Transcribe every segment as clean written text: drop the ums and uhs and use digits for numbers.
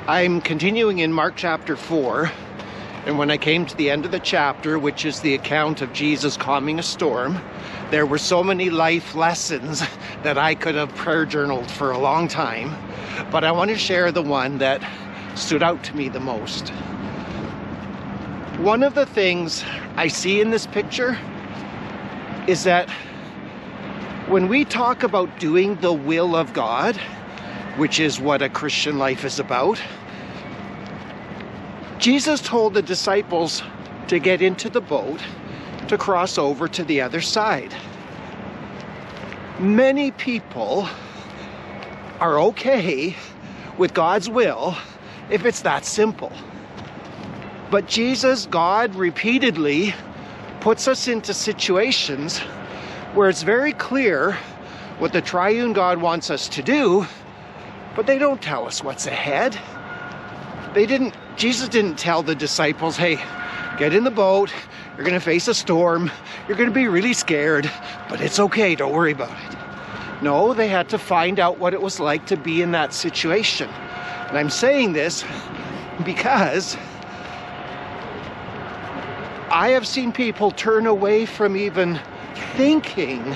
I'm continuing in Mark chapter 4, and when I came to the end of the chapter, which is the account of Jesus calming a storm, there were so many life lessons that I could have prayer journaled for a long time, but I want to share the one that stood out to me the most. One of the things I see in this picture is that when we talk about doing the will of God, which is what a Christian life is about, Jesus told the disciples to get into the boat to cross over to the other side. Many people are okay with God's will if it's that simple. But Jesus, God, repeatedly puts us into situations where it's very clear what the triune God wants us to do, but they don't tell us what's ahead. Jesus didn't tell the disciples, hey, get in the boat, you're going to face a storm, you're going to be really scared, but it's okay, don't worry about it. No, they had to find out what it was like to be in that situation. And I'm saying this because I have seen people turn away from even thinking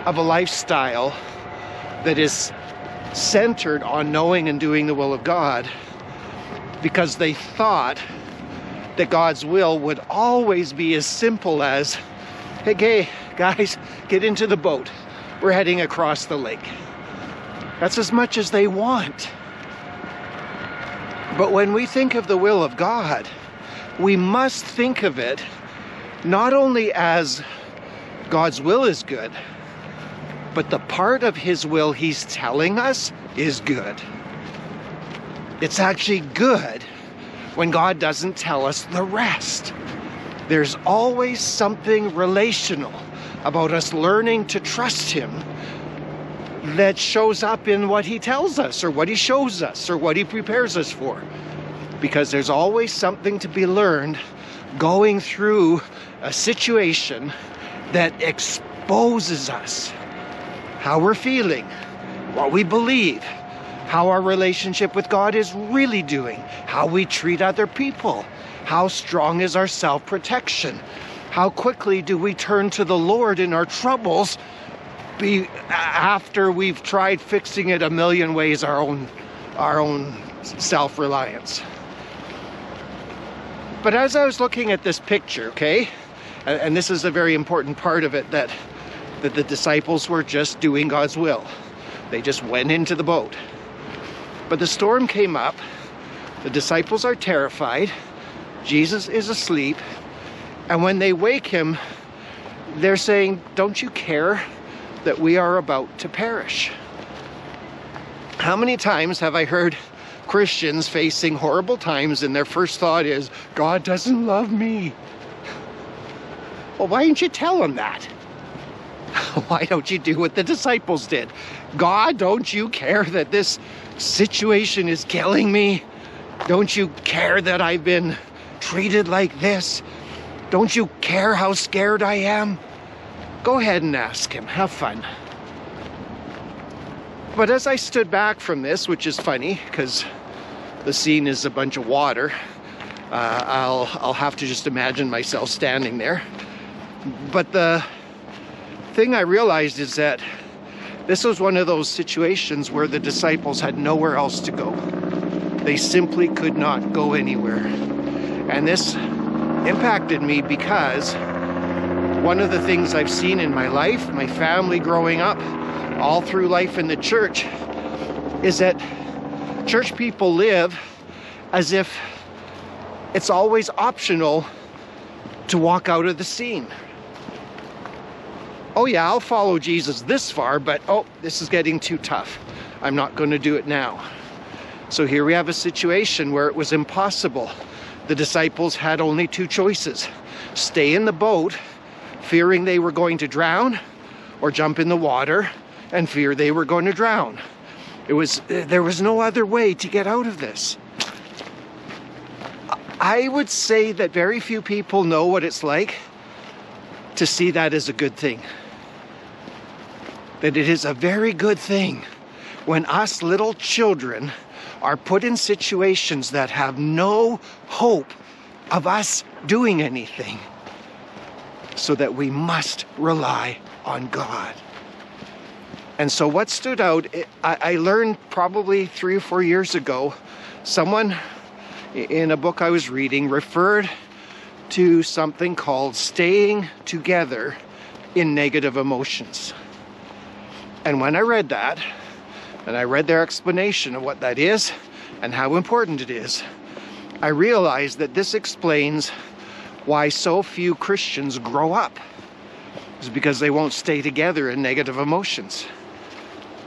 of a lifestyle that is centered on knowing and doing the will of God because they thought that God's will would always be as simple as, hey guys, get into the boat. We're heading across the lake. That's as much as they want. But when we think of the will of God, we must think of it not only as God's will is good, but the part of His will He's telling us is good. It's actually good when God doesn't tell us the rest. There's always something relational about us learning to trust Him that shows up in what He tells us, or what He shows us, or what He prepares us for. Because there's always something to be learned going through a situation that exposes us how we're feeling, what we believe, how our relationship with God is really doing, how we treat other people, how strong is our self-protection, how quickly do we turn to the Lord in our troubles after we've tried fixing it a million ways, our own self-reliance. But as I was looking at this picture, okay, and this is a very important part of it, that the disciples were just doing God's will. They just went into the boat. But the storm came up. The disciples are terrified. Jesus is asleep. And when they wake him, they're saying, don't you care that we are about to perish? How many times have I heard Christians facing horrible times and their first thought is, God doesn't love me? Well, why didn't you tell them that? Why don't you do what the disciples did? God, don't you care that this situation is killing me? Don't you care that I've been treated like this? Don't you care how scared I am? Go ahead and ask him. Have fun. But as I stood back from this, which is funny because the scene is a bunch of water, I'll have to just imagine myself standing there. But the thing I realized is that this was one of those situations where the disciples had nowhere else to go. They simply could not go anywhere. And this impacted me because one of the things I've seen in my life, my family growing up, all through life in the church, is that church people live as if it's always optional to walk out of the scene. Oh yeah, I'll follow Jesus this far, but oh, this is getting too tough. I'm not going to do it now. So here we have a situation where it was impossible. The disciples had only two choices: stay in the boat, fearing they were going to drown, or jump in the water and fear they were going to drown. There was no other way to get out of this. I would say that very few people know what it's like to see that as a good thing. That it is a very good thing when us little children are put in situations that have no hope of us doing anything, so that we must rely on God. And so what stood out, I learned probably 3 or 4 years ago, someone in a book I was reading referred to something called staying together in negative emotions. And when I read that, and I read their explanation of what that is and how important it is, I realized that this explains why so few Christians grow up. It's because they won't stay together in negative emotions.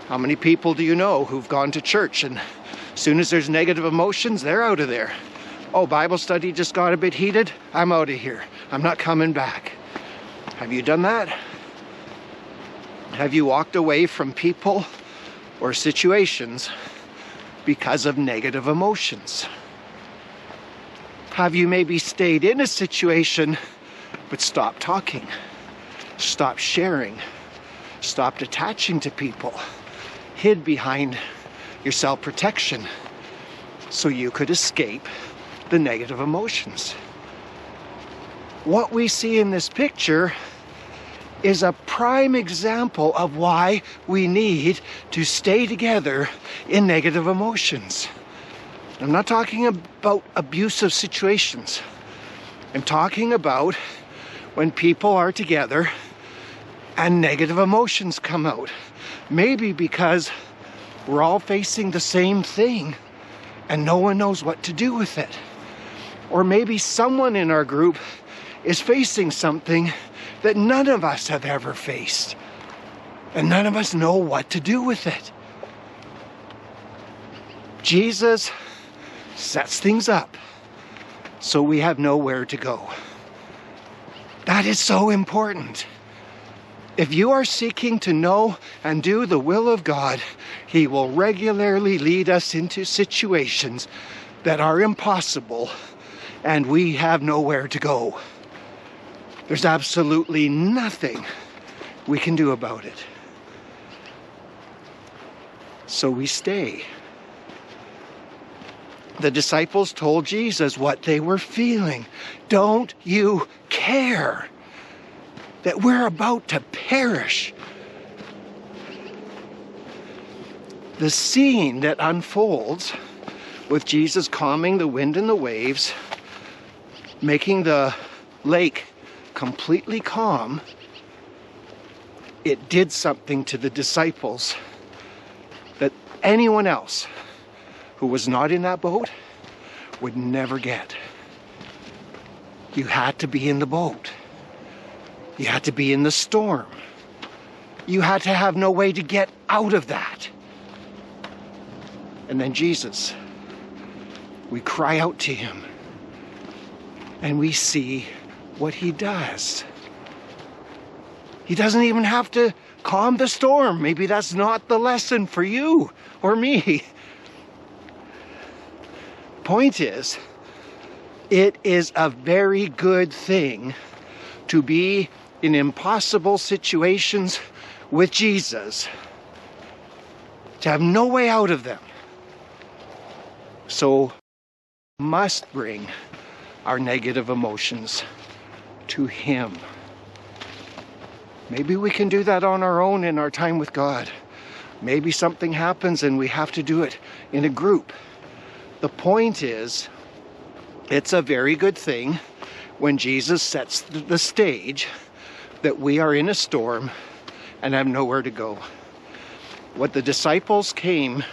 How many people do you know who've gone to church and as soon as there's negative emotions, they're out of there? Oh, Bible study just got a bit heated? I'm out of here. I'm not coming back. Have you done that? Have you walked away from people or situations because of negative emotions? Have you maybe stayed in a situation but stopped talking, stopped sharing, stopped attaching to people, hid behind your self-protection so you could escape the negative emotions? What we see in this picture is a prime example of why we need to stay together in negative emotions. I'm not talking about abusive situations. I'm talking about when people are together and negative emotions come out. Maybe because we're all facing the same thing and no one knows what to do with it. Or maybe someone in our group is facing something that none of us have ever faced, and none of us know what to do with it. Jesus sets things up so we have nowhere to go. That is so important. If you are seeking to know and do the will of God, He will regularly lead us into situations that are impossible and we have nowhere to go. There's absolutely nothing we can do about it. So we stay. The disciples told Jesus what they were feeling. Don't you care that we're about to perish? The scene that unfolds with Jesus calming the wind and the waves, making the lake completely calm, it did something to the disciples that anyone else who was not in that boat would never get. You had to be in the boat. You had to be in the storm. You had to have no way to get out of that. And then Jesus, we cry out to Him and we see what He does. He doesn't even have to calm the storm. Maybe that's not the lesson for you or me. Point is, it is a very good thing to be in impossible situations with Jesus, to have no way out of them. So, must bring our negative emotions to Him. Maybe we can do that on our own in our time with God. Maybe something happens and we have to do it in a group. The point is, it's a very good thing when Jesus sets the stage that we are in a storm and have nowhere to go. What the disciples came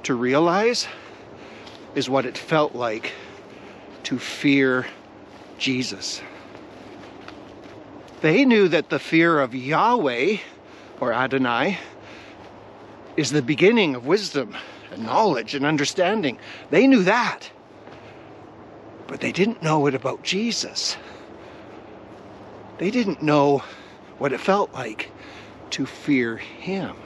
to realize is what it felt like to fear Jesus. They knew that the fear of Yahweh, or Adonai, is the beginning of wisdom and knowledge and understanding. They knew that. But they didn't know it about Jesus. They didn't know what it felt like to fear Him.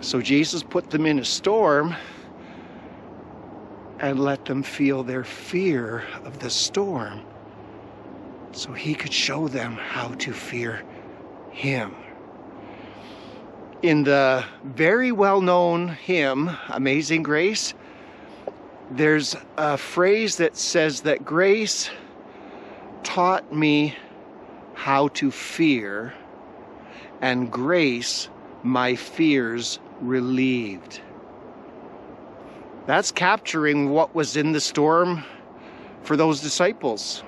So Jesus put them in a storm and let them feel their fear of the storm so He could show them how to fear Him. In the very well-known hymn, Amazing Grace, there's a phrase that says that grace taught me how to fear, and grace my fears relieved. That's capturing what was in the storm for those disciples.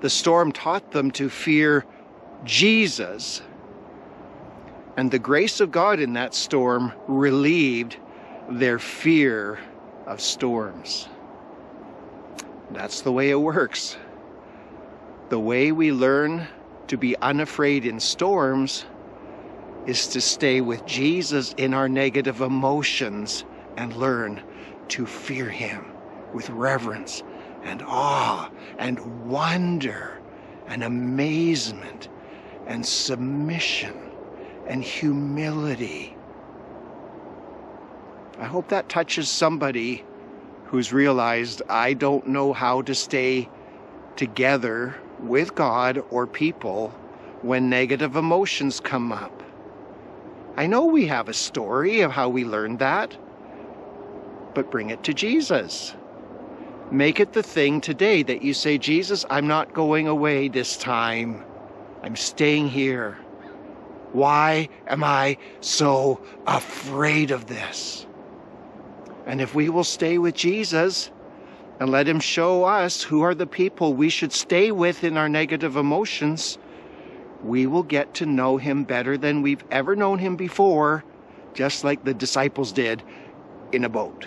The storm taught them to fear Jesus, and the grace of God in that storm relieved their fear of storms. That's the way it works. The way we learn to be unafraid in storms is to stay with Jesus in our negative emotions and learn to fear him with reverence and awe and wonder and amazement and submission and humility. I hope that touches somebody who's realized, I don't know how to stay together with God or people when negative emotions come up. I know we have a story of how we learned that, but bring it to Jesus. Make it the thing today that you say, Jesus, I'm not going away this time. I'm staying here. Why am I so afraid of this? And if we will stay with Jesus and let him show us who are the people we should stay with in our negative emotions, we will get to know him better than we've ever known him before, just like the disciples did in a boat.